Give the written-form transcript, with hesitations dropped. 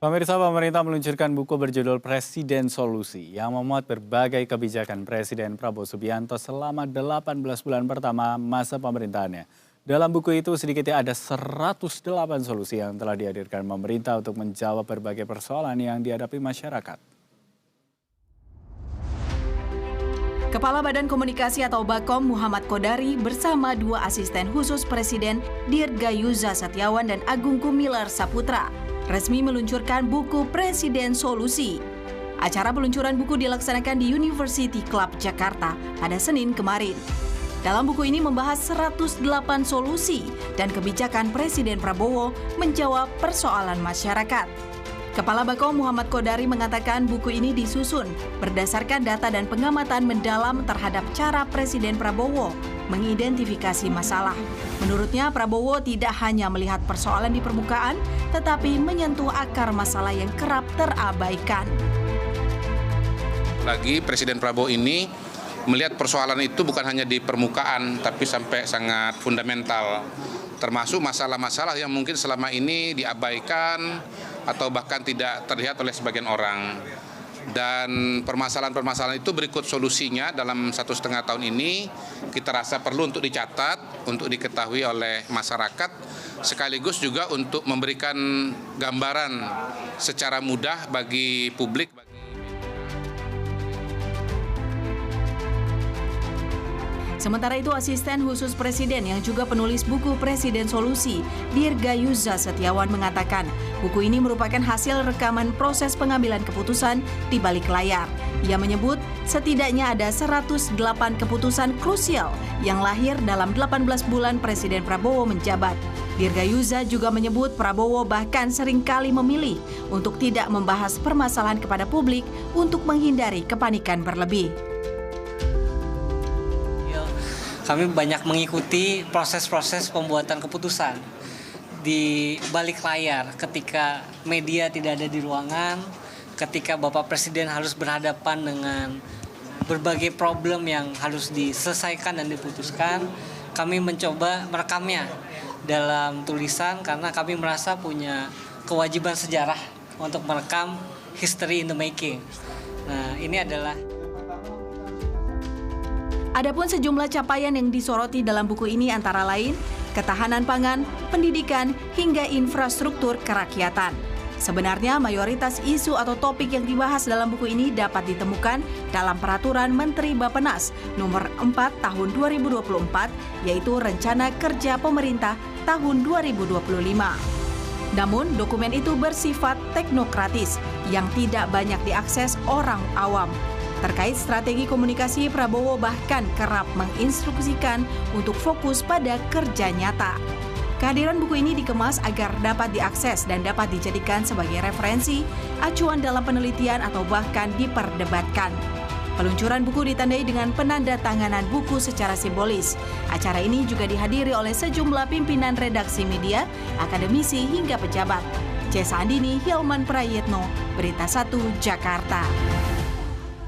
Pemerintah meluncurkan buku berjudul Presiden Solusi yang memuat berbagai kebijakan Presiden Prabowo Subianto selama 18 bulan pertama masa pemerintahannya. Dalam buku itu sedikitnya ada 108 solusi yang telah dihadirkan pemerintah untuk menjawab berbagai persoalan yang dihadapi masyarakat. Kepala Badan Komunikasi atau Bakom Muhammad Kodari bersama dua asisten khusus Presiden Dirgayuza Setiawan dan Agung Gumilar Saputra resmi meluncurkan buku Presiden Solusi. Acara peluncuran buku dilaksanakan di University Club Jakarta pada Senin kemarin. Dalam buku ini membahas 108 solusi dan kebijakan Presiden Prabowo menjawab persoalan masyarakat. Kepala Bakom Muhammad Kodari mengatakan buku ini disusun berdasarkan data dan pengamatan mendalam terhadap cara Presiden Prabowo mengidentifikasi masalah. Menurutnya, Prabowo tidak hanya melihat persoalan di permukaan, tetapi menyentuh akar masalah yang kerap terabaikan. Lagi Presiden Prabowo ini melihat persoalan itu bukan hanya di permukaan, tapi sampai sangat fundamental. Termasuk masalah-masalah yang mungkin selama ini diabaikan atau bahkan tidak terlihat oleh sebagian orang. Dan permasalahan-permasalahan itu berikut solusinya dalam 1,5 tahun ini kita rasa perlu untuk dicatat, untuk diketahui oleh masyarakat, sekaligus juga untuk memberikan gambaran secara mudah bagi publik. Sementara itu, asisten khusus Presiden yang juga penulis buku Presiden Solusi, Dirgayuza Setiawan mengatakan, buku ini merupakan hasil rekaman proses pengambilan keputusan di balik layar. Ia menyebut setidaknya ada 108 keputusan krusial yang lahir dalam 18 bulan Presiden Prabowo menjabat. Dirgayuza juga menyebut Prabowo bahkan seringkali memilih untuk tidak membahas permasalahan kepada publik untuk menghindari kepanikan berlebih. Kami banyak mengikuti proses-proses pembuatan keputusan di balik layar ketika media tidak ada di ruangan, ketika Bapak Presiden harus berhadapan dengan berbagai problem yang harus diselesaikan dan diputuskan. Kami mencoba merekamnya dalam tulisan karena kami merasa punya kewajiban sejarah untuk merekam history in the making. Nah, ini adalah Adapun sejumlah capaian yang disoroti dalam buku ini antara lain ketahanan pangan, pendidikan, hingga infrastruktur kerakyatan. Sebenarnya mayoritas isu atau topik yang dibahas dalam buku ini dapat ditemukan dalam Peraturan Menteri Bappenas Nomor 4 Tahun 2024, yaitu Rencana Kerja Pemerintah tahun 2025. Namun, dokumen itu bersifat teknokratis yang tidak banyak diakses orang awam. Terkait strategi komunikasi, Prabowo bahkan kerap menginstruksikan untuk fokus pada kerja nyata. Kehadiran buku ini dikemas agar dapat diakses dan dapat dijadikan sebagai referensi, acuan dalam penelitian atau bahkan diperdebatkan. Peluncuran buku ditandai dengan penandatanganan buku secara simbolis. Acara ini juga dihadiri oleh sejumlah pimpinan redaksi media, akademisi hingga pejabat. Cesa Andini, Hilman Prayitno, Berita 1, Jakarta.